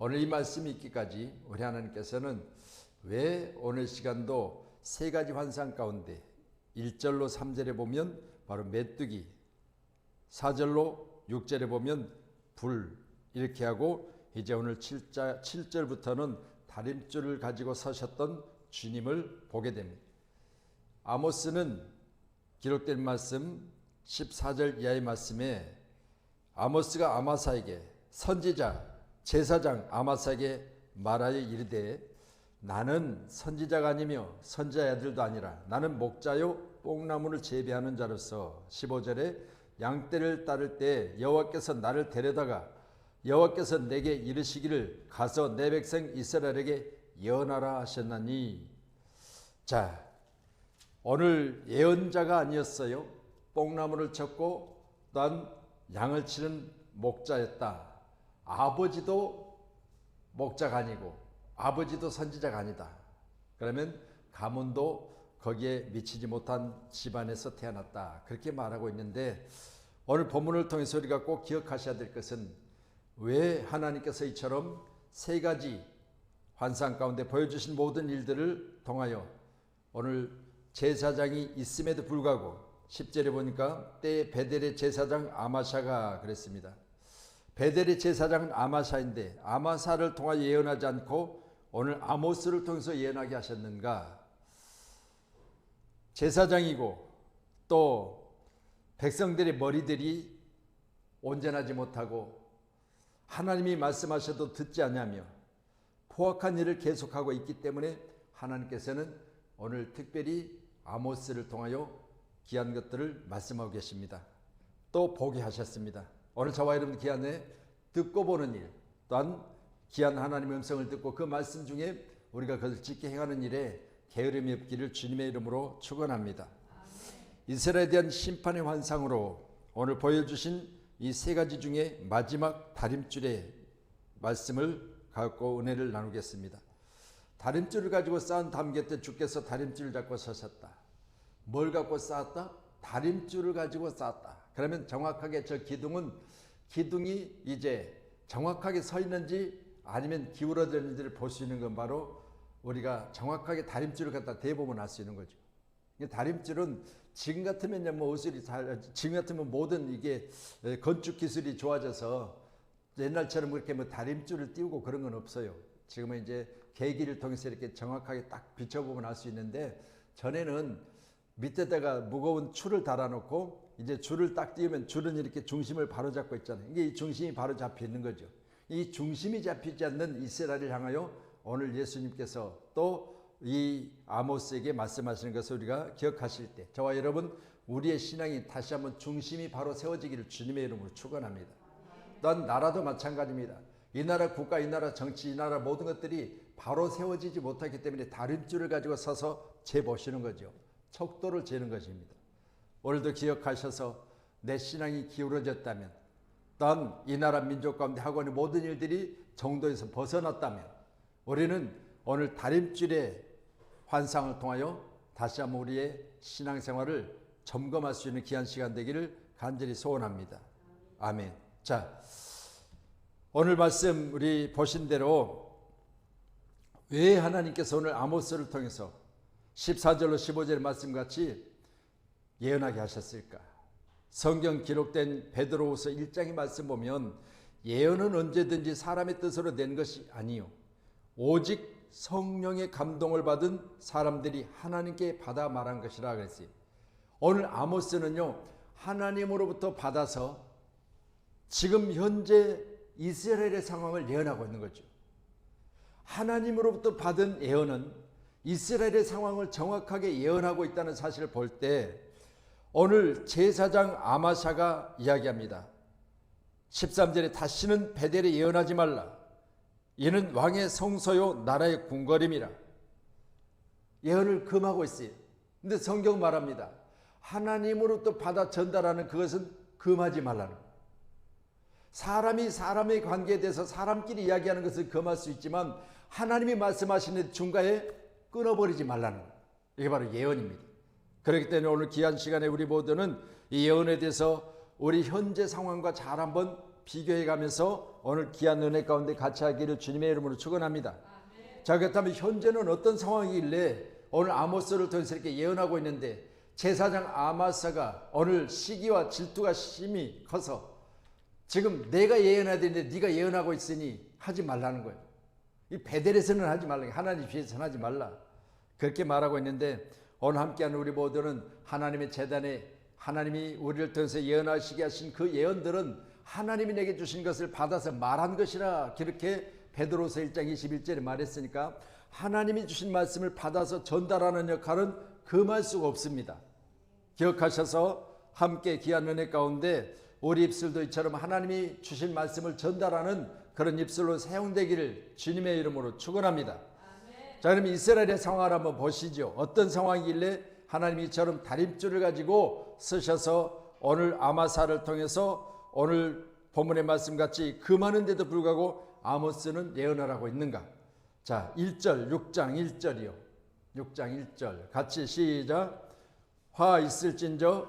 오늘 이 말씀이 있기까지 우리 하나님께서는 왜 오늘 시간도 세 가지 환상 가운데 1절로 3절에 보면 바로 메뚜기, 4절로 6절에 보면 불 이렇게 하고 이제 오늘 7절부터는 다림줄을 가지고 서셨던 주님을 보게 됩니다. 아모스는 기록된 말씀 14절 이하의 말씀에 아모스가 아마사에게 선지자 제사장 아마사에게 말하여 이르되 나는 선지자가 아니며 선지자의 아들도 아니라 나는 목자요 뽕나무를 재배하는 자로서 15절에 양떼를 따를 때 여호와께서 나를 데려다가 여호와께서 내게 이르시기를 가서 내 백성 이스라엘에게 예언하라 하셨나니. 자, 오늘 예언자가 아니었어요. 뽕나무를 쳤고 또한 양을 치는 목자였다. 아버지도 목자가 아니고 아버지도 선지자가 아니다. 그러면 가문도 거기에 미치지 못한 집안에서 태어났다. 그렇게 말하고 있는데 오늘 본문을 통해서 우리가 꼭 기억하셔야 될 것은 왜 하나님께서 이처럼 세 가지 환상 가운데 보여주신 모든 일들을 통하여 오늘 제사장이 있음에도 불구하고 10절에 보니까 때에 베델의 제사장 아마샤가 그랬습니다. 베델의 제사장은 아마샤인데 아마사를 통하여 예언하지 않고 오늘 아모스를 통해서 예언하게 하셨는가? 제사장이고 또 백성들의 머리들이 온전하지 못하고 하나님이 말씀하셔도 듣지 않냐며 포악한 일을 계속하고 있기 때문에 하나님께서는 오늘 특별히 아모스를 통하여 귀한 것들을 말씀하고 계십니다. 또 보게 하셨습니다. 오늘 저와 여러분 귀한에 듣고 보는 일, 또한 귀한 하나님의 음성을 듣고 그 말씀 중에 우리가 그것을 지켜 행하는 일에 게으름이 없기를 주님의 이름으로 축원합니다. 이스라엘에 대한 심판의 환상으로 오늘 보여주신 이 세 가지 중에 마지막 다림줄의 말씀을 갖고 은혜를 나누겠습니다. 다림줄을 가지고 쌓은 담개 때 주께서 다림줄을 잡고 서셨다. 뭘 갖고 쌓았다? 다림줄을 가지고 쌓았다. 그러면 정확하게 저 기둥이 이제 정확하게 서 있는지 아니면 기울어져 있는지를 볼 수 있는 건 바로 우리가 정확하게 다림줄을 갖다 대보면 알 수 있는 거죠. 다림줄은 지금 같으면 지금 같으면 모든 이게 건축 기술이 좋아져서 옛날처럼 그렇게 다림줄을 띄우고 그런 건 없어요. 지금은 이제 계기를 통해서 이렇게 정확하게 딱 비춰보면 알 수 있는데 전에는 밑에다가 무거운 줄을 달아놓고 이제 줄을 딱 띄우면 줄은 이렇게 중심을 바로 잡고 있잖아요. 이게 이 중심이 바로 잡혀 있는 거죠. 이 중심이 잡히지 않는 이스라엘을 향하여 오늘 예수님께서 또 이 아모스에게 말씀하시는 것을 우리가 기억하실 때 저와 여러분 우리의 신앙이 다시 한번 중심이 바로 세워지기를 주님의 이름으로 축원합니다. 또한 나라도 마찬가지입니다. 이 나라 국가, 이 나라 정치, 이 나라 모든 것들이 바로 세워지지 못하기 때문에 다림줄을 가지고 서서 재보시는 거죠. 척도를 재는 것입니다. 오늘도 기억하셔서 내 신앙이 기울어졌다면 또한 이 나라 민족 가운데 하고 있는 모든 일들이 정도에서 벗어났다면 우리는 오늘 다림줄의 환상을 통하여 다시 한번 우리의 신앙생활을 점검할 수 있는 귀한 시간 되기를 간절히 소원합니다. 아멘. 자, 오늘 말씀 우리 보신 대로 왜 하나님께서 오늘 아모스를 통해서 14절로 15절의 말씀같이 예언하게 하셨을까? 성경 기록된 베드로후서 1장의 말씀 보면 예언은 언제든지 사람의 뜻으로 낸 것이 아니요 오직 성령의 감동을 받은 사람들이 하나님께 받아 말한 것이라 그랬어요. 오늘 아모스는요 하나님으로부터 받아서 지금 현재 이스라엘의 상황을 예언하고 있는 거죠. 하나님으로부터 받은 예언은 이스라엘의 상황을 정확하게 예언하고 있다는 사실을 볼 때 오늘 제사장 아마샤가 이야기합니다. 13절에 다시는 베델에 예언하지 말라. 이는 왕의 성소요 나라의 궁궐임이라. 예언을 금하고 있어요. 근데 성경 말합니다. 하나님으로부터 받아 전달하는 그것은 금하지 말라는 거예요. 사람이 사람의 관계에 대해서 사람끼리 이야기하는 것을 금할 수 있지만 하나님이 말씀하시는 중간에 끊어버리지 말라는 거예요. 이게 바로 예언입니다. 그렇기 때문에 오늘 귀한 시간에 우리 모두는 이 예언에 대해서 우리 현재 상황과 잘 한번 비교해 가면서 오늘 귀한 은혜 가운데 같이 하기를 주님의 이름으로 축원합니다. 자, 그렇다면 현재는 어떤 상황이길래 오늘 아모스를 통해서 이렇게 예언하고 있는데 제사장 아마사가 오늘 시기와 질투가 심히 커서 지금 내가 예언해야 되는데 네가 예언하고 있으니 하지 말라는 거예요. 이 베델에서는 하지 말라, 하나님 뒤에서는 하지 말라, 그렇게 말하고 있는데 오늘 함께하는 우리 모두는 하나님의 재단에 하나님이 우리를 통해서 예언하시게 하신 그 예언들은 하나님이 내게 주신 것을 받아서 말한 것이라, 그렇게 베드로서 1장 21절에 말했으니까 하나님이 주신 말씀을 받아서 전달하는 역할은 금할 수가 없습니다. 기억하셔서 함께 귀한 은혜 가운데 우리 입술도 이처럼 하나님이 주신 말씀을 전달하는 그런 입술로 사용되기를 주님의 이름으로 축원합니다. 자, 그럼 이스라엘의 상황을 한번 보시죠. 어떤 상황이길래 하나님이 이처럼 다림줄을 가지고 쓰셔서 오늘 아마사를 통해서 오늘 본문의 말씀같이 금하는데도 불구하고 아모스는 예언을 하고 있는가? 자, 1절 6장 1절이요. 6장 1절 같이 시작. 화 있을진저,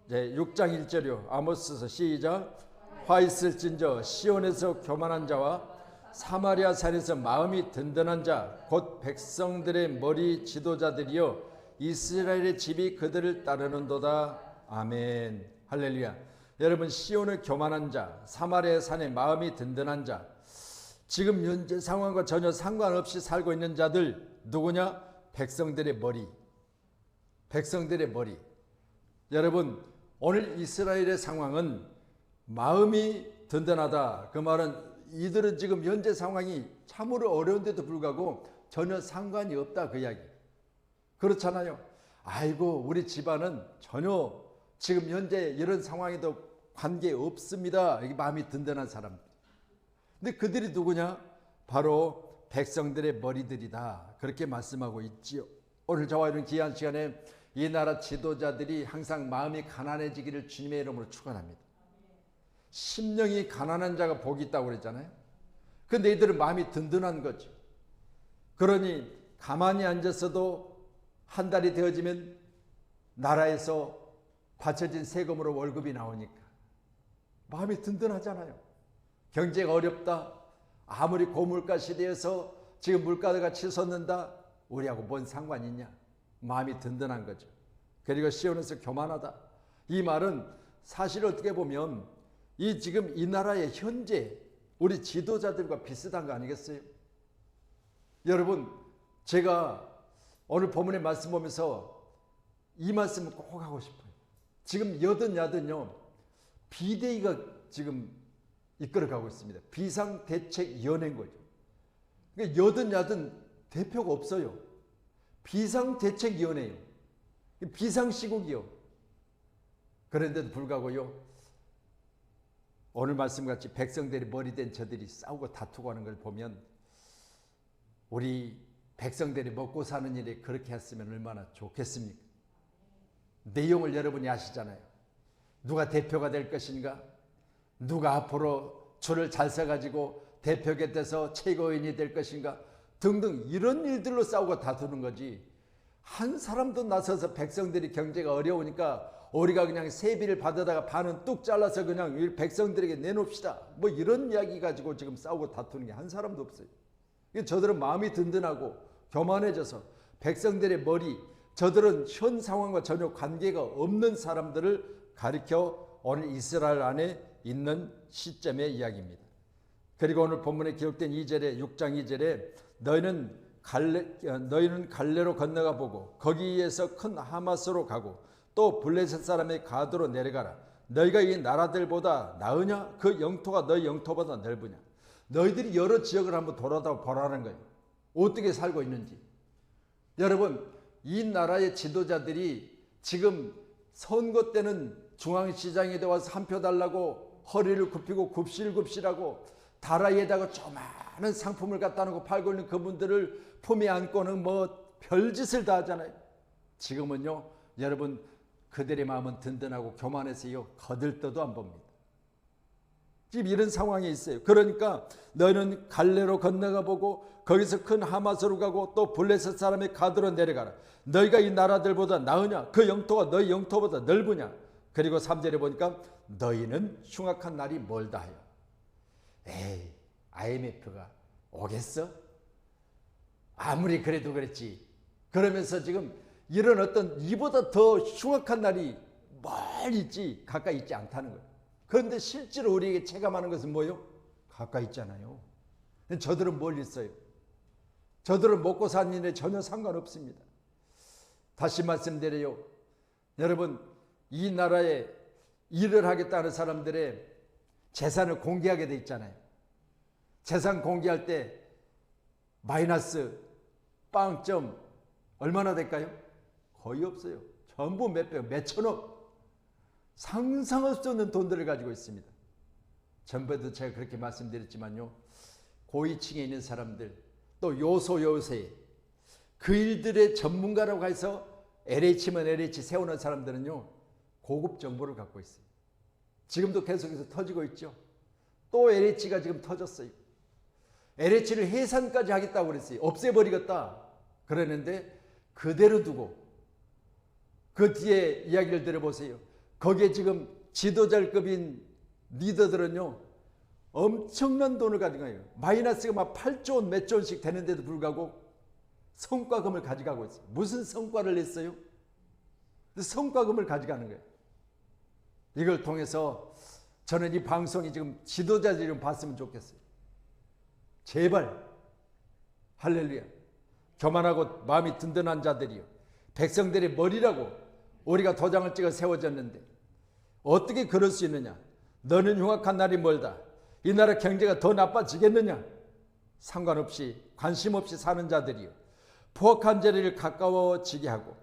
네, 6장 1절이요. 아모스서 시작. 화 있을진저 시온에서 교만한 자와 사마리아 산에서 마음이 든든한 자 곧 백성들의 머리 지도자들이여 이스라엘의 집이 그들을 따르는도다. 아멘. 할렐루야. 여러분, 시온의 교만한 자, 사마리아 산의 마음이 든든한 자, 지금 현재 상황과 전혀 상관없이 살고 있는 자들 누구냐? 백성들의 머리. 백성들의 머리. 여러분, 오늘 이스라엘의 상황은 마음이 든든하다. 그 말은 이들은 지금 현재 상황이 참으로 어려운데도 불구하고 전혀 상관이 없다, 그 이야기. 그렇잖아요. 아이고, 우리 집안은 전혀 지금 현재 이런 상황에도 관계 없습니다. 이게 마음이 든든한 사람들. 근데 그들이 누구냐? 바로 백성들의 머리들이다, 그렇게 말씀하고 있지요. 오늘 저와 이런 귀한 시간에 이 나라 지도자들이 항상 마음이 가난해지기를 주님의 이름으로 축원합니다. 심령이 가난한 자가 복이 있다고 그랬잖아요. 근데 이들은 마음이 든든한 거죠. 그러니 가만히 앉았어도 한 달이 되어지면 나라에서 바쳐진 세금으로 월급이 나오니까 마음이 든든하잖아요. 경제가 어렵다, 아무리 고물가 시대에서 지금 물가가 치솟는다, 우리하고 뭔 상관이 있냐? 마음이 든든한 거죠. 그리고 시온에서 교만하다, 이 말은 사실 어떻게 보면 이 지금 이 나라의 현재 우리 지도자들과 비슷한 거 아니겠어요? 여러분, 제가 오늘 본문의 말씀 보면서 이 말씀을 꼭 하고 싶어요. 지금 여든 야든요, 비대위가 지금 이끌어가고 있습니다. 비상대책위원회인 거죠. 그러니까 여든 야든 대표가 없어요. 비상대책위원회예요. 비상시국이요. 그런데도 불구하고요, 오늘 말씀같이 백성들이 머리된 저들이 싸우고 다투고 하는 걸 보면 우리 백성들이 먹고 사는 일에 그렇게 했으면 얼마나 좋겠습니까? 내용을 여러분이 아시잖아요. 누가 대표가 될 것인가? 누가 앞으로 줄을 잘 서가지고 대표가 돼서 최고인이 될 것인가? 등등 이런 일들로 싸우고 다투는 거지, 한 사람도 나서서 백성들이 경제가 어려우니까 우리가 그냥 세비를 받아다가 반은 뚝 잘라서 그냥 백성들에게 내놓읍시다, 뭐 이런 이야기 가지고 지금 싸우고 다투는 게 한 사람도 없어요. 저들은 마음이 든든하고 교만해져서 백성들의 머리, 저들은 현 상황과 전혀 관계가 없는 사람들을 가리켜 오늘 이스라엘 안에 있는 시점의 이야기입니다. 그리고 오늘 본문에 기록된 2절에 6장 2절에 너희는 갈레로 건너가 보고 거기에서 큰 하마스로 가고 또 블레셋 사람의 가드로 내려가라. 너희가 이 나라들보다 나으냐? 그 영토가 너희 영토보다 넓으냐? 너희들이 여러 지역을 한번 돌아다 보라는 거예요. 어떻게 살고 있는지. 여러분, 이 나라의 지도자들이 지금 선거 때는 중앙시장에 와서 한 표 달라고 허리를 굽히고 굽실굽실하고 다라이에다가 조그마한 상품을 갖다 놓고 팔고 있는 그분들을 품에 안고는 뭐 별짓을 다 하잖아요. 지금은요, 여러분, 그들의 마음은 든든하고 교만해서요, 거들떠도 안 봅니다. 지금 이런 상황이 있어요. 그러니까 너희는 갈레로 건너가 보고 거기서 큰 하마스로 가고 또 블레셋 사람의 가드로 내려가라. 너희가 이 나라들보다 나으냐? 그 영토가 너희 영토보다 넓으냐? 그리고 3절에 보니까 너희는 흉악한 날이 멀다 하여. 에이, IMF가 오겠어? 아무리 그래도 그랬지. 그러면서 지금 이런 어떤 이보다 더 흉악한 날이 멀리 있지 가까이 있지 않다는 거예요. 그런데 실제로 우리에게 체감하는 것은 뭐예요? 가까이 있잖아요. 저들은 멀리 있어요. 저들은 먹고 사는 일에 전혀 상관없습니다. 다시 말씀드려요. 여러분, 이 나라에 일을 하겠다는 사람들의 재산을 공개하게 돼 있잖아요. 재산 공개할 때 마이너스 빵점 얼마나 될까요? 거의 없어요. 전부 몇백, 몇천억. 상상할 수 없는 돈들을 가지고 있습니다. 전부에도 제가 그렇게 말씀드렸지만요. 고위층에 있는 사람들, 또 요소요새 그 일들의 전문가라고 해서 LH면 LH 세우는 사람들은요. 고급 정보를 갖고 있어요. 지금도 계속해서 터지고 있죠. 또 LH가 지금 터졌어요. LH를 해산까지 하겠다고 그랬어요. 없애버리겠다. 그러는데 그대로 두고 그 뒤에 이야기를 들어보세요. 거기에 지금 지도자급인 리더들은요. 엄청난 돈을 가지고 가요. 마이너스가 막 8조 원, 몇 조 원씩 되는데도 불구하고 성과금을 가져가고 있어요. 무슨 성과를 냈어요? 성과금을 가져가는 거예요. 이걸 통해서 저는 이 방송이 지금 지도자들이 좀 봤으면 좋겠어요. 제발 할렐루야. 교만하고 마음이 든든한 자들이요. 백성들의 머리라고 우리가 도장을 찍어 세워졌는데 어떻게 그럴 수 있느냐. 너는 흉악한 날이 멀다. 이 나라 경제가 더 나빠지겠느냐. 상관없이 관심 없이 사는 자들이요. 포악한 자리를 가까워지게 하고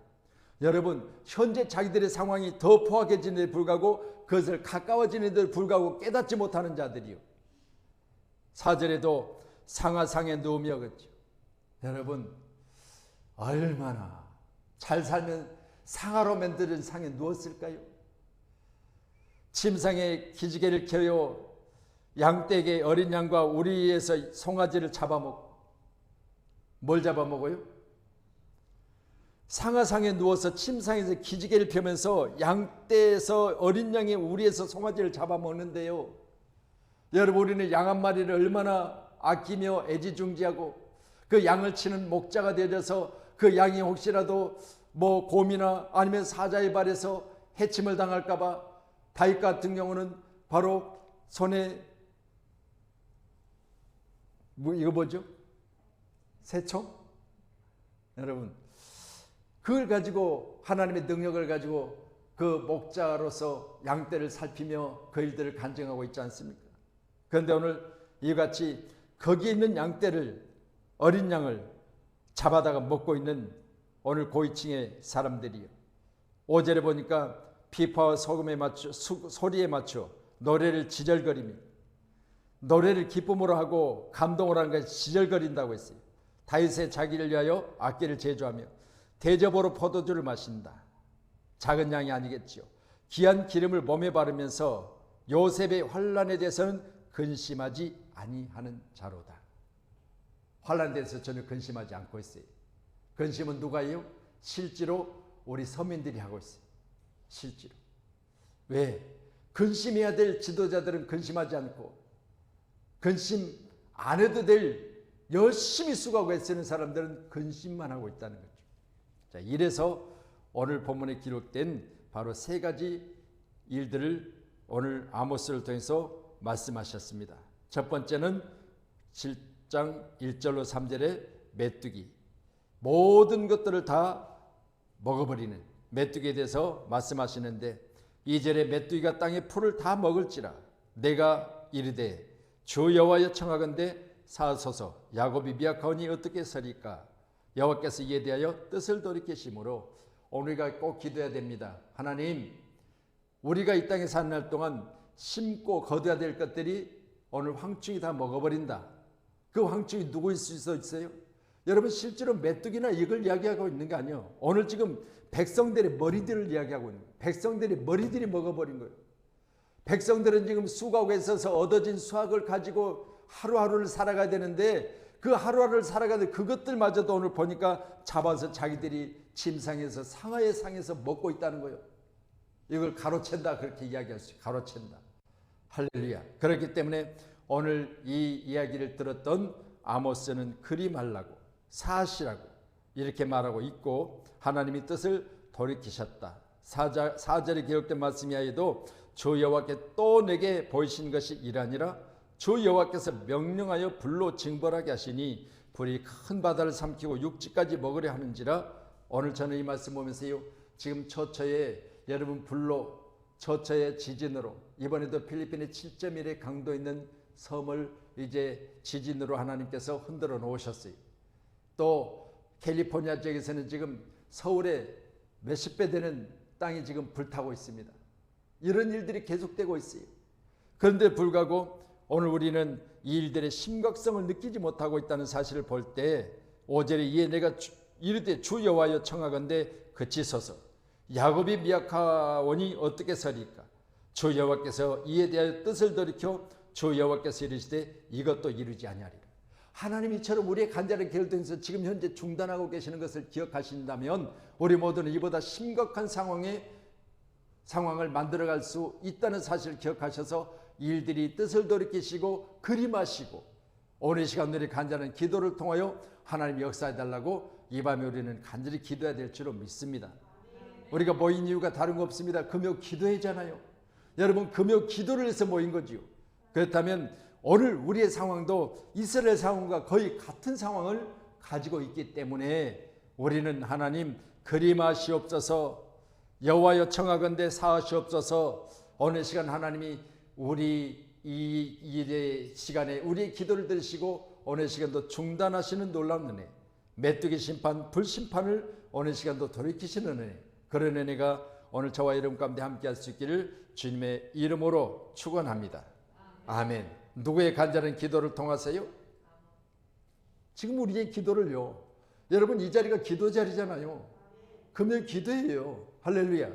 여러분 현재 자기들의 상황이 더 포악해지는 데 불구하고 그것을 가까워지는 데 불구하고 깨닫지 못하는 자들이요. 4절에도 상하상에 누우며 그랬죠. 여러분 얼마나 잘 살면 상하로 만드는 상에 누웠을까요? 침상에 기지개를 켜요. 양떼에게 어린 양과 우리에서 송아지를 잡아먹고 뭘 잡아먹어요? 상하상에 누워서 침상에서 기지개를 펴면서 양떼에서 어린 양의 우리에서 송아지를 잡아먹는데요. 여러분 우리는 양 한 마리를 얼마나 아끼며 애지중지하고 그 양을 치는 목자가 되어서 그 양이 혹시라도 뭐 곰이나 아니면 사자의 발에서 해침을 당할까봐 다윗 같은 경우는 바로 손에 이거 뭐죠? 새총? 여러분 그걸 가지고 하나님의 능력을 가지고 그 목자로서 양떼를 살피며 그 일들을 간증하고 있지 않습니까? 그런데 오늘 이같이 거기에 있는 양떼를 어린 양을 잡아다가 먹고 있는 오늘 고위층의 사람들이요. 5절에 보니까 피파와 소금에 맞춰 소리에 맞춰 노래를 지절거리며 노래를 기쁨으로 하고 감동을 하는 것이 지절거린다고 했어요. 다윗의 자기를 위하여 악기를 제조하며 대접으로 포도주를 마신다. 작은 양이 아니겠지요. 귀한 기름을 몸에 바르면서 요셉의 환난에 대해서는 근심하지 아니하는 자로다. 환난에 대해서 전혀 근심하지 않고 있어요. 근심은 누가 해요? 실제로 우리 서민들이 하고 있어요. 실제로. 왜? 근심해야 될 지도자들은 근심하지 않고 근심 안 해도 될 열심히 수고하고 애쓰는 사람들은 근심만 하고 있다는 거죠. 자, 이래서 오늘 본문에 기록된 바로 세 가지 일들을 오늘 아모스를 통해서 말씀하셨습니다. 첫 번째는 7장 1절로 3절의 메뚜기, 모든 것들을 다 먹어버리는 메뚜기에 대해서 말씀하시는데 2절에 메뚜기가 땅의 풀을 다 먹을지라 내가 이르되 주 여호와여 청하건대 사소서 야곱이 미약하오니 어떻게 서리까. 여호와께서 이에 대하여 뜻을 돌이키심으로 오늘가 꼭 기도해야 됩니다. 하나님, 우리가 이 땅에 사는 날 동안 심고 거둬야 될 것들이 오늘 황충이 다 먹어버린다. 그 황충이 누구일 수 있어요? 여러분 실제로 메뚜기나 이걸 이야기하고 있는 게 아니에요. 오늘 지금 백성들의 머리들을 이야기하고 있는 거예요. 백성들의 머리들이 먹어버린 거예요. 백성들은 지금 수고하고 있어서 얻어진 수확을 가지고 하루하루를 살아가야 되는데 그 하루하루를 살아가는 그것들마저도 오늘 보니까 잡아서 자기들이 침상에서 상하의 상에서 먹고 있다는 거예요. 이걸 가로챈다 그렇게 이야기할 수 있어요. 가로챈다. 할렐루야. 그렇기 때문에 오늘 이 이야기를 들었던 아모스는 그리 말라고 사시라고 이렇게 말하고 있고 하나님이 뜻을 돌이키셨다. 4절에 기록된 말씀이 하여도 주 여호와께 또 내게 보이신 것이 이라니라. 주 여호와께서 명령하여 불로 징벌하게 하시니 불이 큰 바다를 삼키고 육지까지 먹으려 하는지라. 오늘 저는 이 말씀 보면서요, 지금 처처에 여러분 불로 처처의 지진으로 이번에도 필리핀의 7.1의 강도 있는 섬을 이제 지진으로 하나님께서 흔들어 놓으셨어요. 또 캘리포니아 지역에서는 지금 서울에 몇십 배 되는 땅이 지금 불타고 있습니다. 이런 일들이 계속되고 있어요. 그런데 불구하고 오늘 우리는 이 일들의 심각성을 느끼지 못하고 있다는 사실을 볼 때 5절에 이에 내가 이르되 주 여호와여 청하건대 그치소서. 야곱이 미약하오니 어떻게 서리까. 주 여호와께서 이에 대하여 뜻을 돌이켜 주 여호와께서 이르시되 이것도 이루지 아니하리라. 하나님이 이처럼 우리의 간절한 기도를 통해서 지금 현재 중단하고 계시는 것을 기억하신다면 우리 모두는 이보다 심각한 상황을 만들어갈 수 있다는 사실을 기억하셔서 일들이 뜻을 돌이키시고 그림하시고 오늘 시간 우리 간절한 기도를 통하여 하나님 역사해달라고 이 밤에 우리는 간절히 기도해야 될 줄로 믿습니다. 우리가 모인 이유가 다른 거 없습니다. 금요 기도회잖아요. 여러분 금요 기도를 해서 모인 거지요. 그렇다면 오늘 우리의 상황도 이스라엘 상황과 거의 같은 상황을 가지고 있기 때문에 우리는 하나님 그림하시옵소서, 여호와여 청하건대 사하시옵소서. 오늘 시간 하나님이 우리 이 일의 시간에 우리의 기도를 들으시고 오늘 시간도 중단하시는 놀라운 은혜, 메뚜기 심판, 불심판을 오늘 시간도 돌이키시는 은혜, 그런 은혜가 오늘 저와 여러분 가운데 함께 할 수 있기를 주님의 이름으로 축원합니다. 아멘. 누구의 간절한 기도를 통하세요? 지금 우리의 기도를요, 여러분 이 자리가 기도 자리잖아요. 금요일 기도예요. 할렐루야.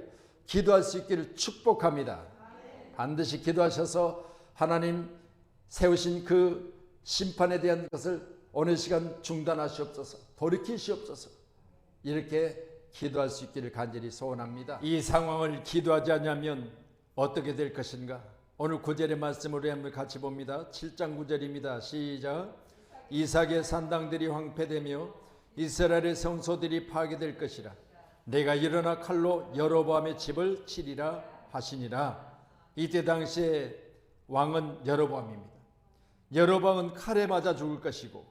기도할 수 있기를 축복합니다. 반드시 기도하셔서 하나님 세우신 그 심판에 대한 것을 오늘 시간 중단하시옵소서, 돌이키시옵소서. 이렇게 기도할 수 있기를 간절히 소원합니다. 이 상황을 기도하지 않으면 어떻게 될 것인가? 오늘 9절의 말씀을 한번 같이 봅니다. 7장 9절입니다. 시작. 이삭의 산당들이 황폐되며 이스라엘의 성소들이 파괴될 것이라. 내가 일어나 칼로 여로보암의 집을 치리라 하시니라. 이때 당시에 왕은 여로보암입니다. 여로보암은 칼에 맞아 죽을 것이고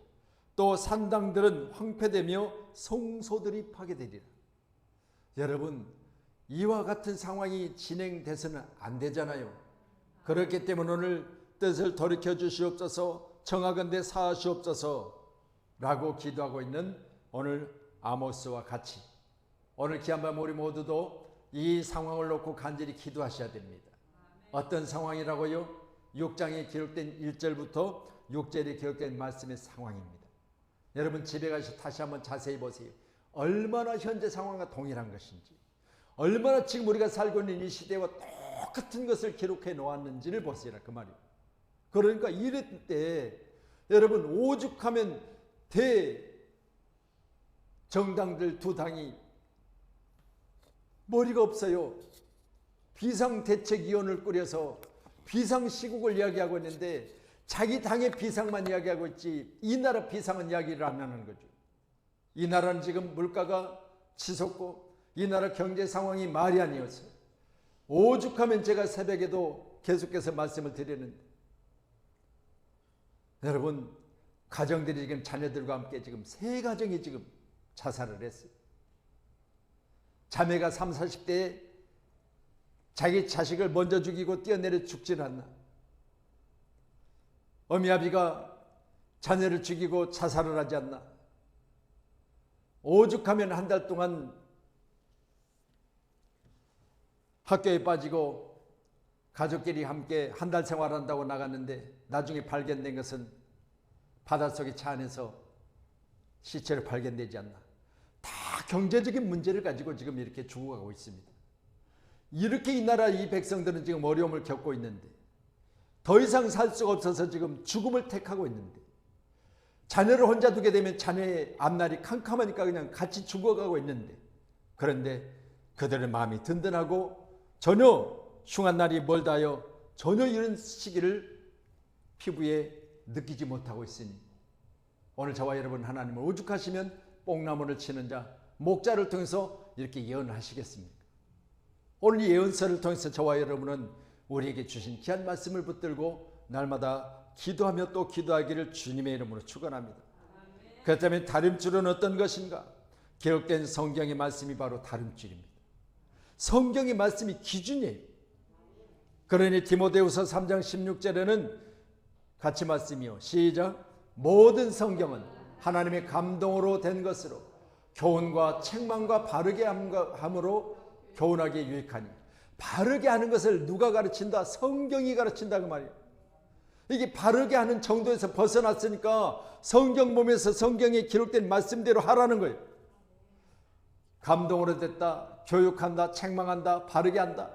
또 산당들은 황폐되며 성소들이 파괴되리라. 여러분 이와 같은 상황이 진행돼서는 안 되잖아요. 그렇기 때문에 오늘 뜻을 돌이켜 주시옵소서, 청하건대 사하시옵소서 라고 기도하고 있는 오늘 아모스와 같이 오늘 귀한 밤 우리 모두도 이 상황을 놓고 간절히 기도하셔야 됩니다. 어떤 상황이라고요? 6장에 기록된 1절부터 6절에 기록된 말씀의 상황입니다. 여러분 집에 가서 다시 한번 자세히 보세요. 얼마나 현재 상황과 동일한 것인지, 얼마나 지금 우리가 살고 있는 이 시대와 똑같은 것을 기록해 놓았는지를 보세요. 그 말이에요. 그러니까 이럴 때 여러분 오죽하면 대정당들 두 당이 머리가 없어요. 비상대책위원회를 꾸려서 비상시국을 이야기하고 있는데 자기 당의 비상만 이야기하고 있지 이 나라 비상은 이야기를 안 하는 거죠. 이 나라는 지금 물가가 치솟고 이 나라 경제 상황이 말이 아니었어요. 오죽하면 제가 새벽에도 계속해서 말씀을 드리는데 여러분 가정들이 지금 자녀들과 함께 지금 세 가정이 지금 자살을 했어요. 자매가 30, 40대에 자기 자식을 먼저 죽이고 뛰어내려 죽질 않나. 어미아비가 자녀를 죽이고 자살을 하지 않나. 오죽하면 한 달 동안 학교에 빠지고 가족끼리 함께 한 달 생활한다고 나갔는데 나중에 발견된 것은 바닷속의 차 안에서 시체로 발견되지 않나. 다 경제적인 문제를 가지고 지금 이렇게 죽어가고 있습니다. 이렇게 이 나라 이 백성들은 지금 어려움을 겪고 있는데 더 이상 살 수가 없어서 지금 죽음을 택하고 있는데 자녀를 혼자 두게 되면 자녀의 앞날이 캄캄하니까 그냥 같이 죽어가고 있는데 그런데 그들의 마음이 든든하고 전혀 흉한 날이 멀다하여 전혀 이런 시기를 피부에 느끼지 못하고 있으니 오늘 저와 여러분 하나님을 오죽하시면 뽕나무를 치는 자 목자를 통해서 이렇게 예언하시겠습니까? 오늘 이 예언서를 통해서 저와 여러분은 우리에게 주신 귀한 말씀을 붙들고 날마다 기도하며 또 기도하기를 주님의 이름으로 축원합니다. 그렇다면 다림줄은 어떤 것인가? 기록된 성경의 말씀이 바로 다림줄입니다. 성경의 말씀이 기준이에요. 그러니 디모데후서 3장 16절에는 같이 말씀이요. 시작. 모든 성경은 하나님의 감동으로 된 것으로 교훈과 책망과 바르게 함으로 교훈하기에 유익하니. 바르게 하는 것을 누가 가르친다? 성경이 가르친다 그 말이에요. 이게 바르게 하는 정도에서 벗어났으니까 성경 보면서 성경에 기록된 말씀대로 하라는 거예요. 감동으로 됐다, 교육한다, 책망한다, 바르게 한다.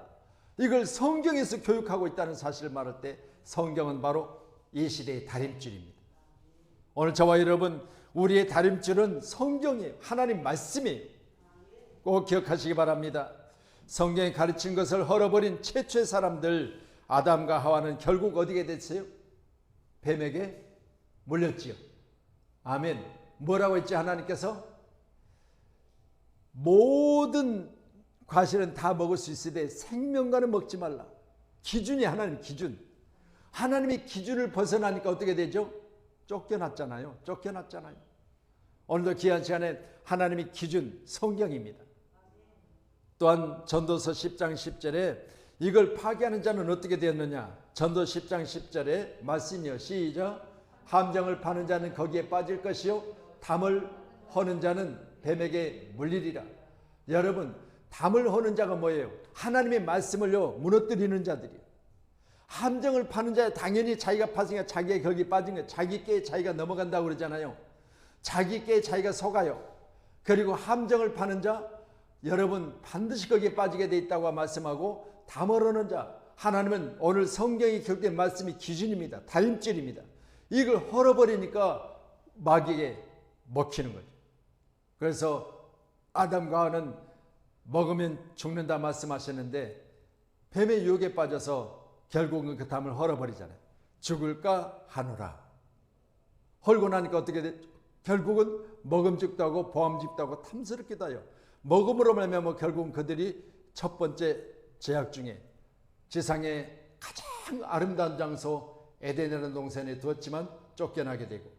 이걸 성경에서 교육하고 있다는 사실을 말할 때 성경은 바로 이 시대의 다림줄입니다. 오늘 저와 여러분 우리의 다림줄은 성경이에요. 하나님 말씀이에요. 꼭 기억하시기 바랍니다. 성경이 가르친 것을 헐어버린 최초의 사람들 아담과 하와는 결국 어디게 됐어요? 뱀에게 물렸지요. 아멘. 뭐라고 했지 하나님께서? 모든 과실은 다 먹을 수 있으되 생명과는 먹지 말라. 기준이 하나님 기준. 하나님의 기준을 벗어나니까 어떻게 되죠? 쫓겨났잖아요. 오늘도 귀한 시간에 하나님의 기준 성경입니다. 또한 전도서 10장 10절에 이걸 파괴하는 자는 어떻게 되었느냐? 전도 10장 10절에 말씀이요. 시작. 함정을 파는 자는 거기에 빠질 것이요 담을 허는 자는 뱀에게 물리리라. 여러분 담을 허는 자가 뭐예요? 하나님의 말씀을요 무너뜨리는 자들이에요. 함정을 파는 자 당연히 자기가 파생해 자기가 거기 빠진 거예요. 자기 깨에 자기가 넘어간다고 그러잖아요. 자기 깨에 자기가 속아요. 그리고 함정을 파는 자 여러분 반드시 거기에 빠지게 돼 있다고 말씀하고 담을 허는 자 하나님은 오늘 성경에 기록된 말씀이 기준입니다. 다림줄입니다. 이걸 헐어버리니까 마귀에게 먹히는 거죠. 그래서 아담과 하와는 먹으면 죽는다 말씀하셨는데 뱀의 유혹에 빠져서 결국은 그 담을 헐어버리잖아요. 죽을까 하노라. 헐고 나니까 어떻게 됐죠? 결국은 먹음직도 하고 보암직도 하고 탐스럽기도 하여 먹음으로 말미암아 결국은 그들이 첫 번째 제약 중에 지상의 가장 아름다운 장소 에덴이라는 동산에 두었지만 쫓겨나게 되고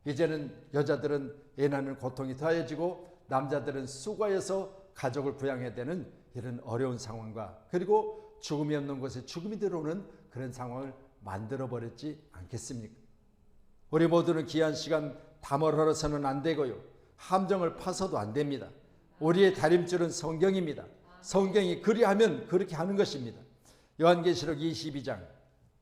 이제는 여자들은 애 낳는 고통이 더해지고 남자들은 수고해서 가족을 부양해야 되는 이런 어려운 상황과 그리고 죽음이 없는 곳에 죽음이 들어오는 그런 상황을 만들어버렸지 않겠습니까? 우리 모두는 귀한 시간 담을 헐어서는 안 되고요. 함정을 파서도 안 됩니다. 우리의 다림줄은 성경입니다. 성경이 그리하면 그렇게 하는 것입니다. 요한계시록 22장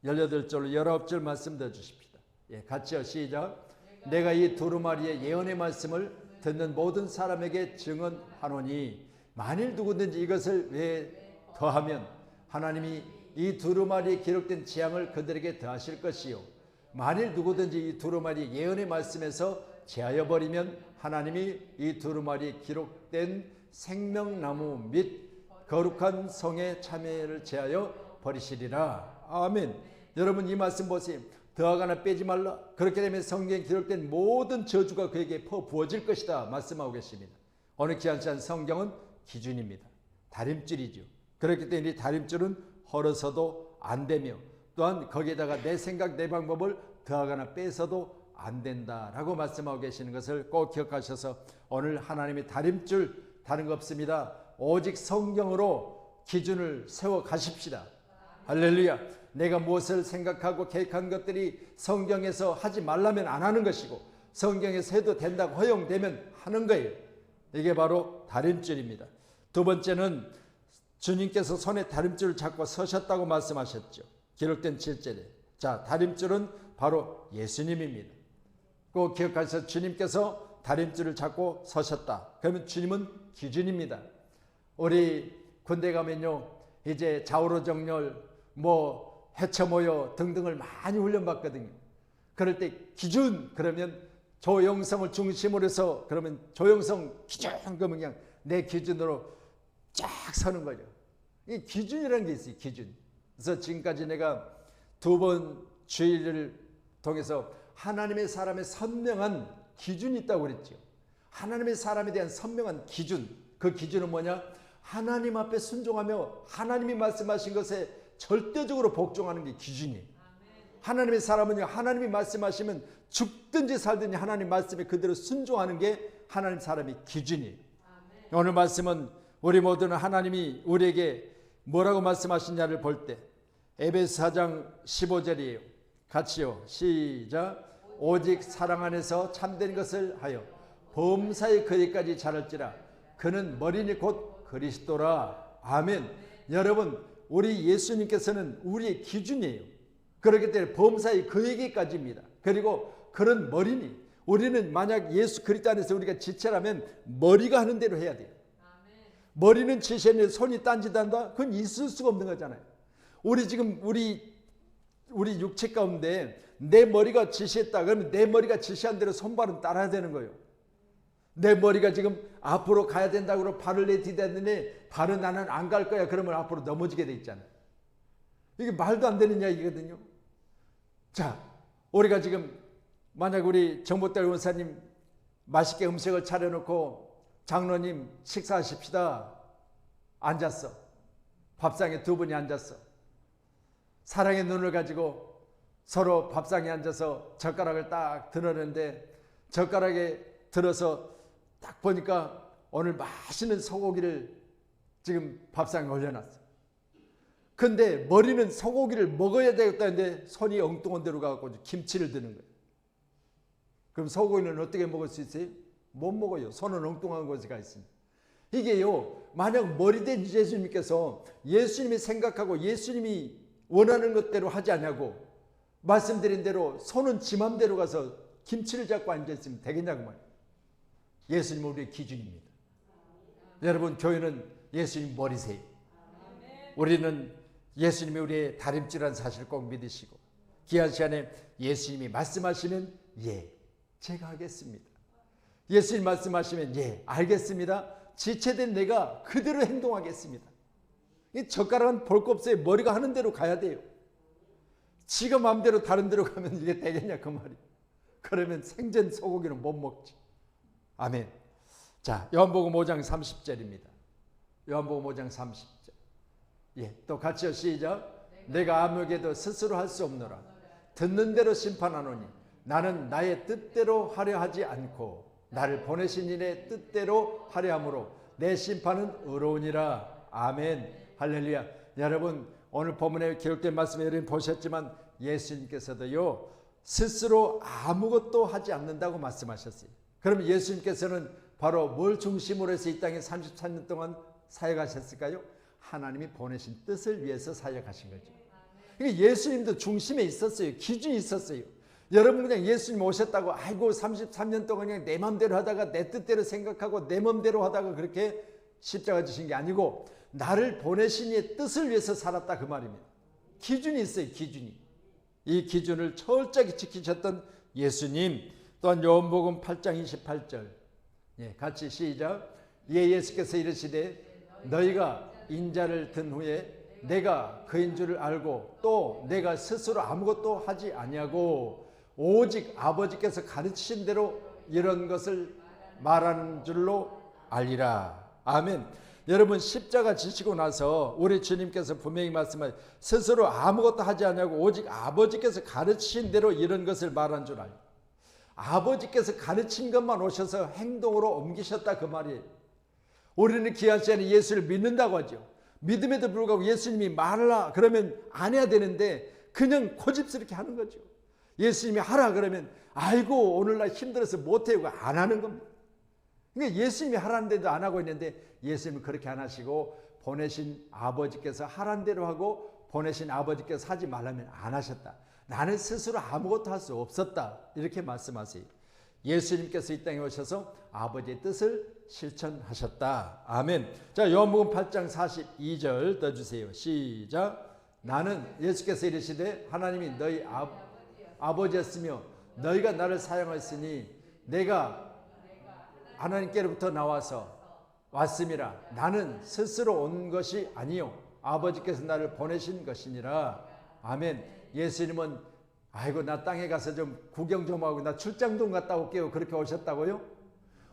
18절 19절 말씀 더 주십시다. 예, 같이요. 시작. 내가 이 두루마리의 예언의 말씀을 듣는 모든 사람에게 증언하노니 만일 누구든지 이것을 왜 더하면 하나님이 이 두루마리에 기록된 재앙을 그들에게 더하실 것이요 만일 누구든지 이 두루마리 예언의 말씀에서 제하여 버리면 하나님이 이 두루마리에 기록된 생명나무 및 거룩한 성의 참여를 제하여 버리시리라. 아멘. 여러분 이 말씀 보세요. 더하거나 빼지 말라. 그렇게 되면 성경에 기록된 모든 저주가 그에게 부어질 것이다 말씀하고 계십니다. 오늘 귀한 시간 성경은 기준입니다. 다림줄이죠. 그렇기 때문에 이 다림줄은 헐어서도 안 되며 또한 거기에다가 내 생각 내 방법을 더하거나 빼서도 안 된다라고 말씀하고 계시는 것을 꼭 기억하셔서 오늘 하나님의 다림줄 다른 거 없습니다. 오직 성경으로 기준을 세워 가십시다. 할렐루야. 내가 무엇을 생각하고 계획한 것들이 성경에서 하지 말라면 안 하는 것이고 성경에서 해도 된다고 허용되면 하는 거예요. 이게 바로 다림줄입니다. 두 번째는 주님께서 손에 다림줄을 잡고 서셨다고 말씀하셨죠. 기록된 7절에. 자, 다림줄은 바로 예수님입니다. 꼭 기억하셔서 주님께서 다림줄을 잡고 서셨다. 그러면 주님은 기준입니다. 우리 군대 가면요, 이제 좌우로 정렬, 해처 모여 등등을 많이 훈련받거든요. 그럴 때 기준 그러면 조영성을 중심으로 해서 그러면 조영성 기준 그러면 그냥 내 기준으로 쫙 서는 거죠. 이 기준이라는 게 있어요. 기준. 그래서 지금까지 내가 2번 주일을 통해서 하나님의 사람의 선명한 기준이 있다고 그랬죠. 하나님의 사람에 대한 선명한 기준. 그 기준은 뭐냐? 하나님 앞에 순종하며 하나님이 말씀하신 것에 절대적으로 복종하는 게 기준이에요. 하나님의 사람은요, 하나님이 말씀하시면 죽든지 살든지 하나님 말씀에 그대로 순종하는 게 하나님 사람의 기준이에요. 오늘 말씀은 우리 모두는 하나님이 우리에게 뭐라고 말씀하시냐를 볼 때 에베소 4장 15절이에요. 같이요. 시작. 오직 사랑 안에서 참된 것을 하여 범사에 그에까지 자랄지라. 그는 머리니 곧 그리스도라. 아멘. 여러분, 우리 예수님께서는 우리의 기준이에요. 그렇기 때문에 범사에 그에게까지입니다. 그리고 그런 머리니, 우리는 만약 예수 그리스도 안에서 우리가 지체라면 머리가 하는 대로 해야 돼요. 머리는 지시했는데 손이 딴짓한다? 그건 있을 수가 없는 거잖아요. 우리 지금 우리 육체 가운데 내 머리가 지시했다 그러면 내 머리가 지시한 대로 손발은 따라야 되는 거예요. 내 머리가 지금 앞으로 가야 된다고 그러고 발을 내디뎠는데 발은 나는 안 갈 거야 그러면 앞으로 넘어지게 돼 있잖아요. 이게 말도 안 되는 이야기거든요. 자, 우리가 지금 만약 우리 정보달 원사님 맛있게 음식을 차려놓고 장로님 식사하십시다. 앉았어. 밥상에 2분이 앉았어. 사랑의 눈을 가지고 서로 밥상에 앉아서 젓가락을 딱 들었는데 젓가락에 들어서 딱 보니까 오늘 맛있는 소고기를 지금 밥상에 올려놨어. 근데 머리는 소고기를 먹어야 되겠다는데 손이 엉뚱한 데로 가고 김치를 드는 거예요. 그럼 소고기는 어떻게 먹을 수 있어요? 못 먹어요. 손은 엉뚱한 곳에 가 있습니다. 이게요, 만약 머리된 예수님께서 예수님이 생각하고 예수님이 원하는 것대로 하지 않냐고 말씀드린 대로 손은 지 맘대로 가서 김치를 잡고 앉아있으면 되겠냐고 말이에요. 예수님은 우리의 기준입니다. 여러분, 교회는 예수님 머리세요. 우리는 예수님이 우리의 다림질한 사실을 꼭 믿으시고 귀한 시간에 예수님이 말씀하시면 예, 제가 하겠습니다. 예수님 말씀하시면 예, 알겠습니다. 지체된 내가 그대로 행동하겠습니다. 이 젓가락은 볼 거 없어요. 머리가 하는 대로 가야 돼요. 지가 마음대로 다른 데로 가면 이게 되겠냐 그 말이에요. 그러면 생전 소고기는 못 먹지. 아멘. 자, 요한복음 5장 30절입니다. 요한복음 5장 30절. 예, 또 같이요. 시작. 내가 아무에게도 스스로 할 수 없노라. 듣는 대로 심판하노니 나는 나의 뜻대로 하려 하지 않고 나를 보내신 이의 뜻대로 하려 함으로 내 심판은 의로우니라. 아멘. 할렐루야. 여러분, 오늘 본문에 기록된 말씀에 여러분 보셨지만 예수님께서도요 스스로 아무것도 하지 않는다고 말씀하셨어요. 그럼 예수님께서는 바로 뭘 중심으로 해서 이 땅에 33년 동안 사역하셨을까요? 하나님이 보내신 뜻을 위해서 사역하신 거죠. 그러니까 예수님도 중심에 있었어요. 기준이 있었어요. 여러분 그냥 예수님 오셨다고 아이고 33년 동안 그냥 내 맘대로 하다가 내 뜻대로 생각하고 내 맘대로 하다가 그렇게 십자가 지신 게 아니고 나를 보내신 이의 뜻을 위해서 살았다 그 말입니다. 기준이 있어요. 기준이. 이 기준을 철저히 지키셨던 예수님. 또한 요한복음 8장 28절 예, 같이 시작. 예수께서 이르시되 너희가 인자를 든 후에 내가 그인 줄을 알고 또 내가 스스로 아무것도 하지 아니하고 오직 아버지께서 가르치신 대로 이런 것을 말하는 줄로 알리라. 아멘. 여러분, 십자가 지시고 나서 우리 주님께서 분명히 말씀하신 스스로 아무것도 하지 않냐고 오직 아버지께서 가르치신 대로 이런 것을 말한 줄 알고 아버지께서 가르친 것만 오셔서 행동으로 옮기셨다 그 말이에요. 우리는 귀한 시간에 예수를 믿는다고 하죠. 믿음에도 불구하고 예수님이 말하라 그러면 안 해야 되는데 그냥 고집스럽게 하는 거죠. 예수님이 하라 그러면 아이고 오늘날 힘들어서 못해요 안 하는 겁니다. 그러니까 예수님이 하라는 데도 안 하고 있는데 예수님은 그렇게 안 하시고 보내신 아버지께서 하라는 대로 하고 보내신 아버지께서 하지 말라면 안 하셨다. 나는 스스로 아무것도 할 수 없었다. 이렇게 말씀하세요. 예수님께서 이 땅에 오셔서 아버지의 뜻을 실천하셨다. 아멘. 자, 요한복음 8장 42절 떠주세요. 시작. 나는 예수께서 이르시되 하나님이 너희 아버지였으며 너희가 나를 사용하였으니 내가 하나님께로부터 나와서 왔음이라. 나는 스스로 온 것이 아니요 아버지께서 나를 보내신 것이니라. 아멘. 예수님은 아이고 나 땅에 가서 좀 구경 좀 하고 나 출장 좀 갔다 올게요 그렇게 오셨다고요?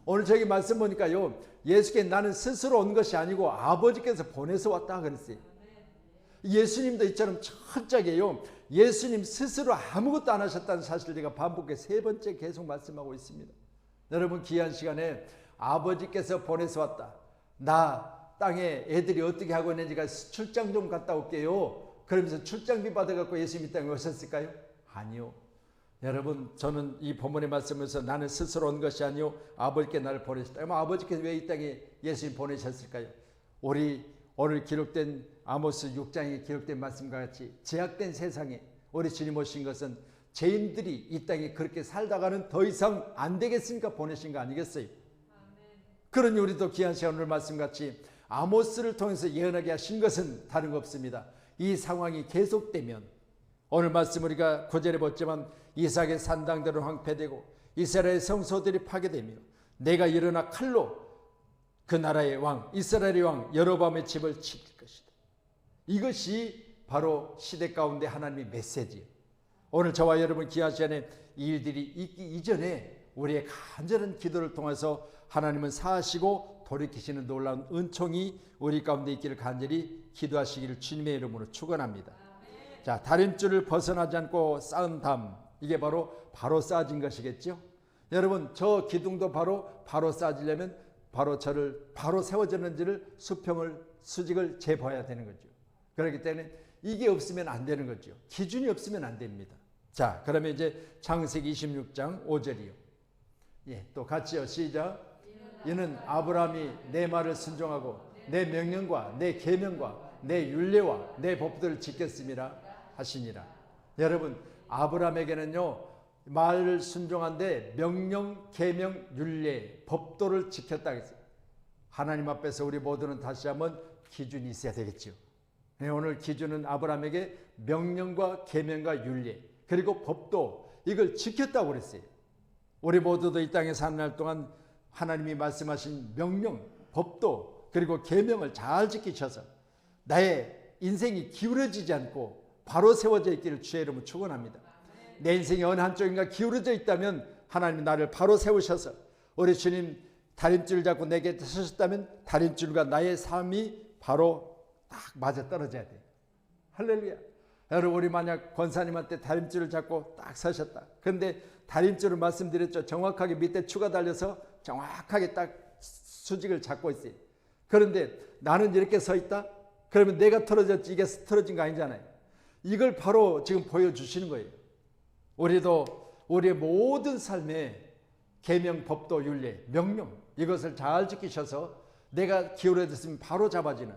오늘 저기 말씀 보니까요, 예수께 나는 스스로 온 것이 아니고 아버지께서 보내서 왔다 그랬어요. 예수님도 이처럼 철저하게요, 예수님 스스로 아무것도 안 하셨다는 사실을 제가 반복해 세 번째 계속 말씀하고 있습니다. 여러분, 귀한 시간에 아버지께서 보내서 왔다, 나 땅에 애들이 어떻게 하고 있는지가 출장 좀 갔다 올게요 그러면서 출장비 받아갖고 예수님 이 땅에 오셨을까요? 아니요. 여러분, 저는 이 본문의 말씀에서 나는 스스로 온 것이 아니요 아버지께 나를 보내셨다. 그럼 아버지께서 왜 이 땅에 예수님 보내셨을까요? 우리 오늘 기록된 아모스 6장에 기록된 말씀과 같이 제약된 세상에 우리 주님 오신 것은 죄인들이 이 땅에 그렇게 살다가는 더 이상 안 되겠으니까 보내신 거 아니겠어요? 그러니 우리도 귀한 시간 오늘 말씀같이 아모스를 통해서 예언하게 하신 것은 다른 거 없습니다. 이 상황이 계속되면 오늘 말씀 우리가 9절에 봤지만 이삭의 산당들은 황폐되고 이스라엘의 성소들이 파괴되며 내가 일어나 칼로 그 나라의 왕 이스라엘의 왕 여로보암의 집을 지킬 것이다. 이것이 바로 시대 가운데 하나님의 메시지예요. 오늘 저와 여러분 귀한 시간에 이 일들이 있기 이전에 우리의 간절한 기도를 통해서 하나님은 사하시고 돌이키시는 놀라운 은총이 우리 가운데 있기를 간절히 기도하시기를 주님의 이름으로 축원합니다. 자, 다림줄을 벗어나지 않고 쌓은 담, 이게 바로 쌓아진 것이겠죠. 여러분, 저 기둥도 바로 쌓아지려면 저를 바로 세워졌는지를 수직을 재봐야 되는 거죠. 그렇기 때문에 이게 없으면 안 되는 거죠. 기준이 없으면 안 됩니다. 자, 그러면 이제 창세기 26장 5절이요. 예, 또 같이요. 시작. 이는 아브라함이 내 말을 순종하고 내 명령과 내 계명과 내 율례와 내 법들을 지켰음이라 하시니라. 여러분, 아브라함에게는요, 말을 순종한데 명령, 계명, 율례, 법도를 지켰다 했어요. 하나님 앞에서 우리 모두는 다시 한번 기준이 있어야 되겠죠. 네, 오늘 기준은 아브라함에게 명령과 계명과 율례 그리고 법도, 이걸 지켰다고 그랬어요. 우리 모두도 이 땅에 사는 날 동안 하나님이 말씀하신 명령, 법도 그리고 계명을 잘 지키셔서 나의 인생이 기울어지지 않고 바로 세워져 있기를 주의 이름으로 축원합니다. 내 인생이 어느 한쪽인가 기울어져 있다면 하나님이 나를 바로 세우셔서 우리 주님 다림줄 잡고 내게 서셨다면 다림줄과 나의 삶이 바로 딱 맞아 떨어져야 돼요. 할렐루야. 여러분, 우리 만약 권사님한테 다림줄을 잡고 딱 서셨다. 그런데 다림줄을 말씀드렸죠. 정확하게 밑에 추가 달려서 정확하게 딱 수직을 잡고 있어요. 그런데 나는 이렇게 서 있다? 그러면 내가 틀어졌지 이게 틀어진 거 아니잖아요. 이걸 바로 지금 보여주시는 거예요. 우리도 우리의 모든 삶에 계명, 법도, 율례, 명령 이것을 잘 지키셔서 내가 기울어졌으면 바로 잡아지는.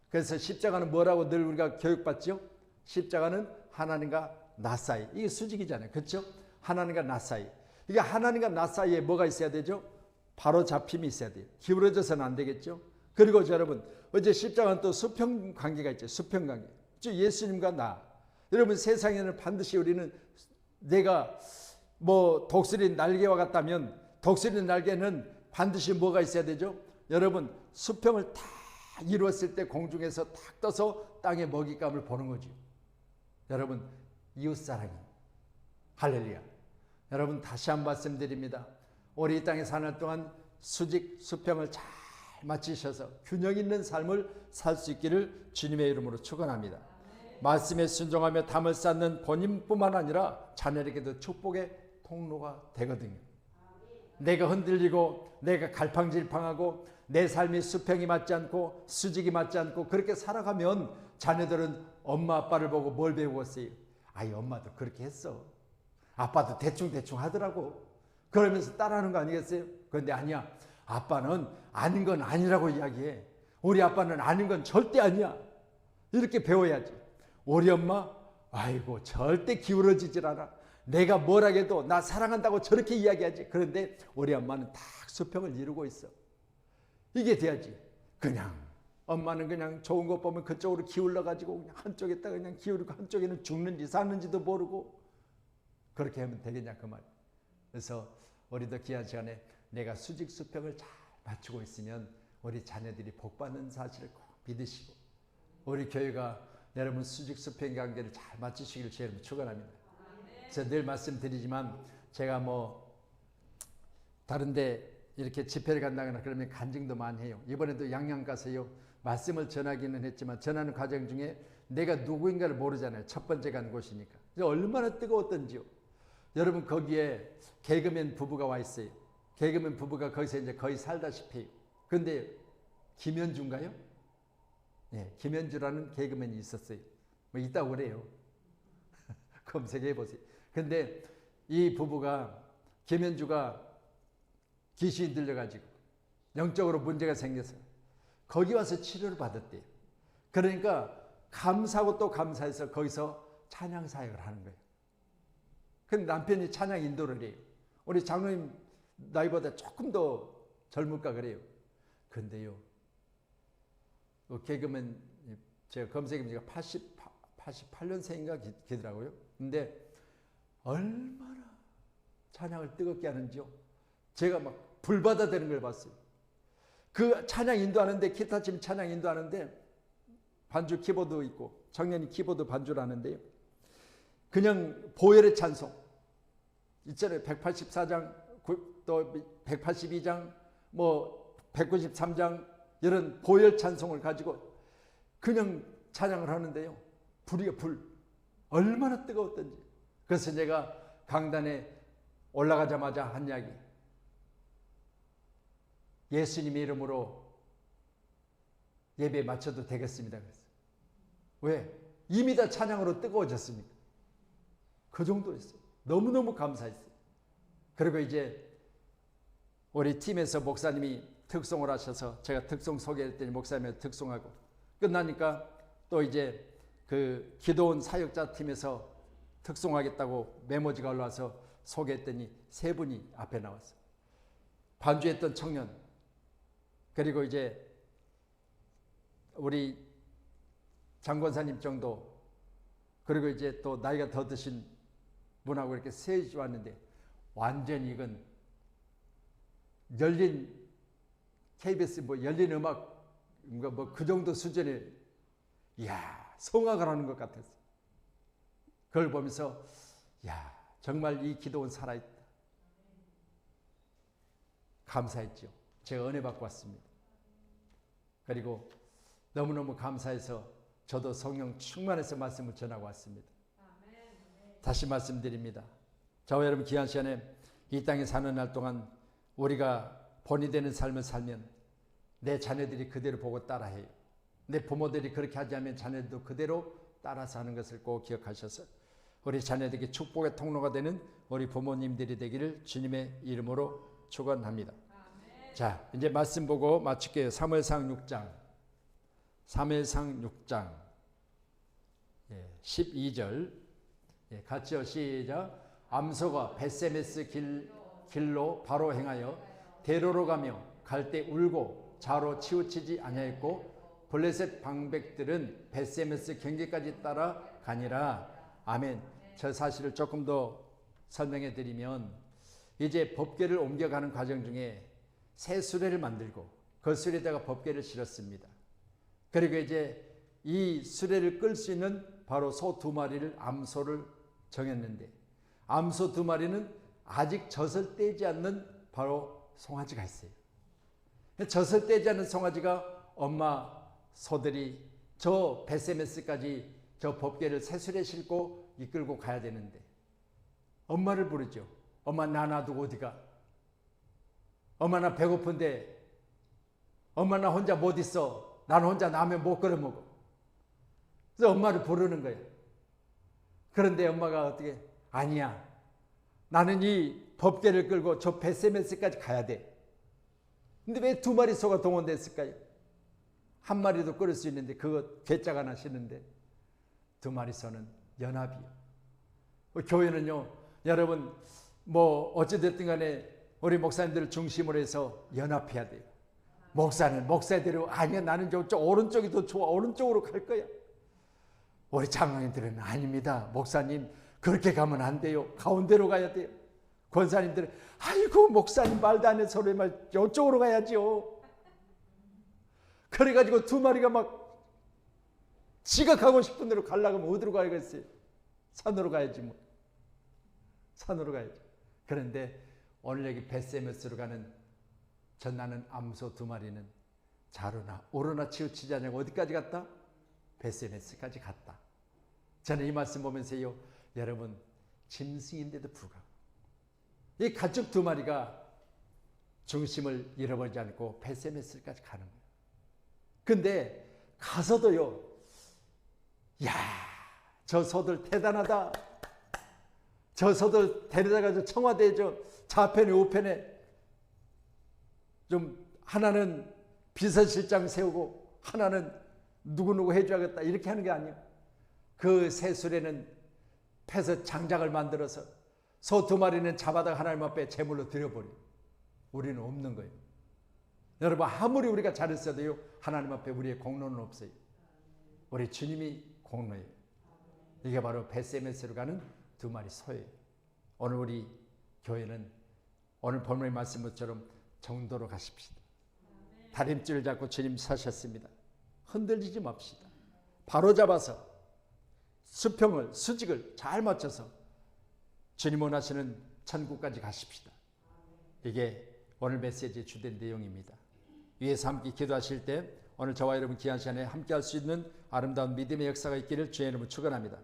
그래서 십자가는 뭐라고 늘 우리가 교육받죠? 십자가는 하나님과 나 사이. 이게 수직이잖아요. 그렇죠? 하나님과 나 사이. 이게 하나님과 나 사이에 뭐가 있어야 되죠? 바로 잡힘이 있어야 돼요. 기울어져서는 안 되겠죠? 그리고 여러분, 어제 십자가는 또 수평 관계가 있죠. 수평 관계. 즉 예수님과 나. 여러분, 세상에는 반드시 우리는 내가 뭐 독수리 날개와 같다면 독수리 날개는 반드시 뭐가 있어야 되죠? 여러분, 수평을 다 이루었을 때 공중에서 탁 떠서 땅의 먹잇감을 보는 거죠. 여러분, 이웃사랑이. 할렐루야. 여러분, 다시 한 말씀드립니다. 우리 이 땅에 사는 동안 수직, 수평을 잘 맞추셔서 균형 있는 삶을 살 수 있기를 주님의 이름으로 축원합니다. 말씀에 순종하며 담을 쌓는 본인뿐만 아니라 자녀에게도 축복의 통로가 되거든요. 내가 흔들리고 내가 갈팡질팡하고 내 삶이 수평이 맞지 않고 수직이 맞지 않고 그렇게 살아가면 자녀들은 엄마 아빠를 보고 뭘 배우었어요? 아이, 엄마도 그렇게 했어. 아빠도 대충 하더라고. 그러면서 따라하는 거 아니겠어요? 그런데 아니야. 아빠는 아닌 건 아니라고 이야기해. 우리 아빠는 아닌 건 절대 아니야. 이렇게 배워야지. 우리 엄마, 아이고 절대 기울어지질 않아. 내가 뭐라 해도 나 사랑한다고 저렇게 이야기하지. 그런데 우리 엄마는 딱 수평을 이루고 있어. 이게 돼야지. 그냥 엄마는 그냥 좋은 것 보면 그쪽으로 기울러 가지고 그냥 한쪽에다 그냥 기울이고 한쪽에는 죽는지 사는지도 모르고 그렇게 하면 되겠냐 그 말. 그래서 우리도 귀한 시간에 내가 수직 수평을 잘 맞추고 있으면 우리 자녀들이 복받는 사실을 꼭 믿으시고 우리 교회가 여러분 수직 수평 관계를 잘 맞추시길 주님 축원합니다. 제가 늘 말씀드리지만 제가 뭐 다른데 이렇게 집회를 간다거나 그러면 간증도 많이 해요. 이번에도 양양 가서요 말씀을 전하기는 했지만 전하는 과정 중에 내가 누구인가를 모르잖아요. 첫 번째 간 곳이니까. 얼마나 뜨거웠던지요. 여러분 거기에 개그맨 부부가 와 있어요. 개그맨 부부가 거기서 이제 거의 살다시피 해요. 그런데 김현주인가요? 네, 김현주라는 개그맨이 있었어요. 뭐 있다고 그래요. 검색해 보세요. 근데 이 부부가 김현주가 귀신이 들려가지고 영적으로 문제가 생겨서 거기 와서 치료를 받았대요. 그러니까 감사하고 또 감사해서 거기서 찬양 사역을 하는 거예요. 근데 남편이 찬양 인도를 해요. 우리 장로님 나이보다 조금 더 젊을까 그래요. 근데요, 그 개그맨 제가 검색해보니까 88년생인가 기더라고요. 근데 얼마나 찬양을 뜨겁게 하는지요. 제가 막 불바다 되는 걸 봤어요. 그 찬양 인도하는데 기타 치면 찬양 인도하는데 반주 키보드 있고 청년이 키보드 반주를 하는데요. 그냥 보혈의 찬송 있잖아요. 184장 또 182장 뭐 193장 이런 보혈 찬송을 가지고 그냥 찬양을 하는데요. 불이요 불. 얼마나 뜨거웠던지. 그래서 제가 강단에 올라가자마자 한 이야기. 예수님의 이름으로 예배 마쳐도 되겠습니다. 그래서. 왜? 이미 다 찬양으로 뜨거워졌으니까. 그 정도였어요. 너무너무 감사했어요. 그리고 이제 우리 팀에서 목사님이 특송을 하셔서 제가 특송 소개했더니 목사님이 특송하고 끝나니까 또 이제 그 기도원 사역자 팀에서 특송하겠다고 메모지가 올라와서 소개했더니 세 분이 앞에 나왔어요. 반주했던 청년 그리고 이제 우리 장권사님 정도 그리고 이제 또 나이가 더 드신 분하고 이렇게 셋이 왔는데 완전히 이건 열린 KBS 뭐 열린 음악 뭐 그 정도 수준의 이야 성악을 하는 것 같았어요. 그걸 보면서 야 정말 이 기도는 살아있다. 감사했죠. 제가 은혜 받고 왔습니다. 그리고 너무너무 감사해서 저도 성령 충만해서 말씀을 전하고 왔습니다. 다시 말씀드립니다. 저와 여러분 귀한 시간에 이 땅에 사는 날 동안 우리가 본이 되는 삶을 살면 내 자녀들이 그대로 보고 따라해요. 내 부모들이 그렇게 하지 않으면 자녀들도 그대로 따라서 하는 것을 꼭 기억하셔서 우리 자녀들에게 축복의 통로가 되는 우리 부모님들이 되기를 주님의 이름으로 축원합니다. 자, 이제 말씀 보고 마칠게요. 사무엘상 6장 12절 같이요. 시작. 암소가 벳세메스 길로 바로 행하여 대로로 가며 갈 때 울고 좌로 치우치지 아니하였고 블레셋 방백들은 벳세메스 경계까지 따라가니라. 아멘. 저 사실을 조금 더 설명해 드리면 이제 법궤를 옮겨가는 과정 중에 새 수레를 만들고 그 수레에다가 법궤를 실었습니다. 그리고 이제 이 수레를 끌 수 있는 바로 소 2마리를 암소를 정했는데 암소 2마리는 아직 젖을 떼지 않는 바로 송아지가 있어요. 젖을 떼지 않는 송아지가 엄마 소들이 저 벳세메스까지 저 법궤를 새 수레에 싣고 이끌고 가야 되는데 엄마를 부르죠. 엄마 나 놔두고 어디가? 엄마 나 배고픈데 엄마 나 혼자 못 있어. 나는 혼자 라면 못 끓여 먹어. 그래서 엄마를 부르는 거예요. 그런데 엄마가 어떻게 아니야. 나는 이 법궤를 끌고 저 벳세메스까지 가야 돼. 근데 왜 2마리 소가 동원됐을까요? 한 마리도 끌을 수 있는데 그거 괴짜가 하나 싣는데 2마리 소는 연합이요. 교회는요. 여러분 뭐 어찌됐든 간에 우리 목사님들을 중심으로 해서 연합해야 돼요. 목사대로 아니야 나는 저쪽 오른쪽이 더 좋아. 오른쪽으로 갈 거야. 우리 장로님들은 아닙니다. 목사님 그렇게 가면 안 돼요. 가운데로 가야 돼요. 권사님들은 아이고 목사님 말도 안 해 소리 말 이쪽으로 가야죠. 그래가지고 2마리가 막 지가 가고 싶은 대로 가려고 하면 어디로 가야겠어요? 산으로 가야지 뭐. 산으로 가야지. 그런데 오늘 여기 벳세메스로 가는 전나는 암소 2마리는 자루나 오르나 치우치지 않냐고 어디까지 갔다? 벳세메스까지 갔다. 저는 이 말씀 보면서요, 여러분, 짐승인데도 불구하고 이 가축 2마리가 중심을 잃어버리지 않고 벳세메스까지 가는 거예요. 근데 가서도요, 야, 저 소들 대단하다. 저 소들 데려다가지고 청와대에 좌편에 우편에 좀 하나는 비서실장 세우고 하나는 누구누구 해줘야겠다 이렇게 하는 게 아니에요. 그 새술에는 패서 장작을 만들어서 소 2마리는 잡아다가 하나님 앞에 제물로 드려버려요. 우리는 없는 거예요. 여러분, 아무리 우리가 잘했어도요, 하나님 앞에 우리의 공로는 없어요. 우리 주님이 공로예요. 이게 바로 벳세메스로 가는 2마리 소예요. 오늘 우리 교회는 오늘 본문의 말씀처럼 정도로 가십시다. 다림줄을 잡고 주님 사셨습니다. 흔들리지 맙시다. 바로 잡아서 수평을, 수직을 잘 맞춰서 주님 원하시는 천국까지 가십시다. 이게 오늘 메시지의 주된 내용입니다. 위에서 함께 기도하실 때 오늘 저와 여러분 귀한 시간에 함께 할 수 있는 아름다운 믿음의 역사가 있기를 주의 이름으로 축원합니다.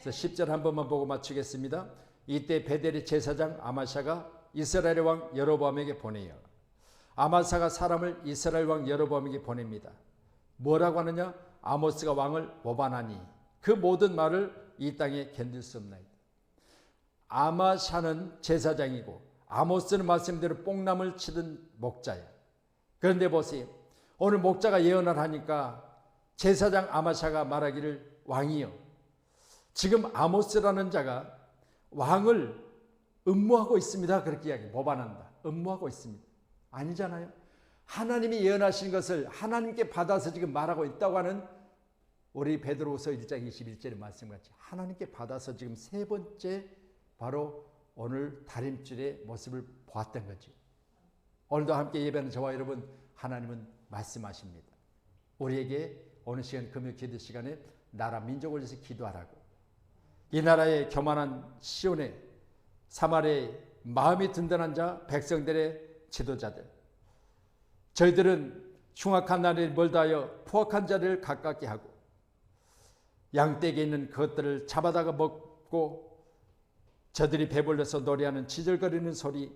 그래서 10절 한 번만 보고 마치겠습니다. 이때 베델의 제사장 아마샤가 이스라엘 왕 여로보암에게 보내요. 아마사가 사람을 이스라엘 왕 여로보암에게 보냅니다. 뭐라고 하느냐? 아모스가 왕을 모반하니 그 모든 말을 이 땅에 견딜 수 없나이다. 아마샤는 제사장이고 아모스는 말씀대로 뽕나무를 치던 목자예요. 그런데 보세요. 오늘 목자가 예언을 하니까 제사장 아마샤가 말하기를 왕이요, 지금 아모스라는 자가 왕을 음모하고 있습니다. 그렇게 이야기해요. 모반한다. 음모하고 있습니다. 아니잖아요. 하나님이 예언하신 것을 하나님께 받아서 지금 말하고 있다고 하는 우리 베드로후서 1장 21절의 말씀같이 하나님께 받아서 지금 세 번째 바로 오늘 다림줄의 모습을 보았던 거죠. 오늘도 함께 예배하는 저와 여러분, 하나님은 말씀하십니다. 우리에게 오늘 시간 금요 기도 시간에 나라 민족을 위해서 기도하라고, 이 나라의 교만한 시온에 사마리아의 마음이 든든한 자 백성들의 지도자들, 저희들은 흉악한 날에 멀다하여 포악한 자를 가깝게 하고 양떼에 있는 그것들을 잡아다가 먹고 저들이 배불러서 노래하는 지절거리는 소리,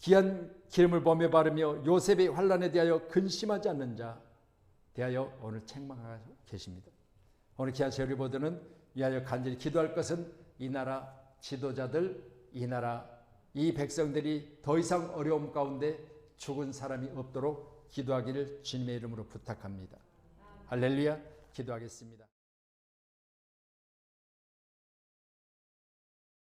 귀한 기름을 몸에 바르며 요셉의 환난에 대하여 근심하지 않는 자 대하여 오늘 책망하고 계십니다. 오늘 귀한 세리보드는 위하여 간절히 기도할 것은 이 나라 지도자들, 이 나라 이 백성들이 더 이상 어려움 가운데 죽은 사람이 없도록 기도하기를 주님의 이름으로 부탁합니다. 할렐루야. 기도하겠습니다.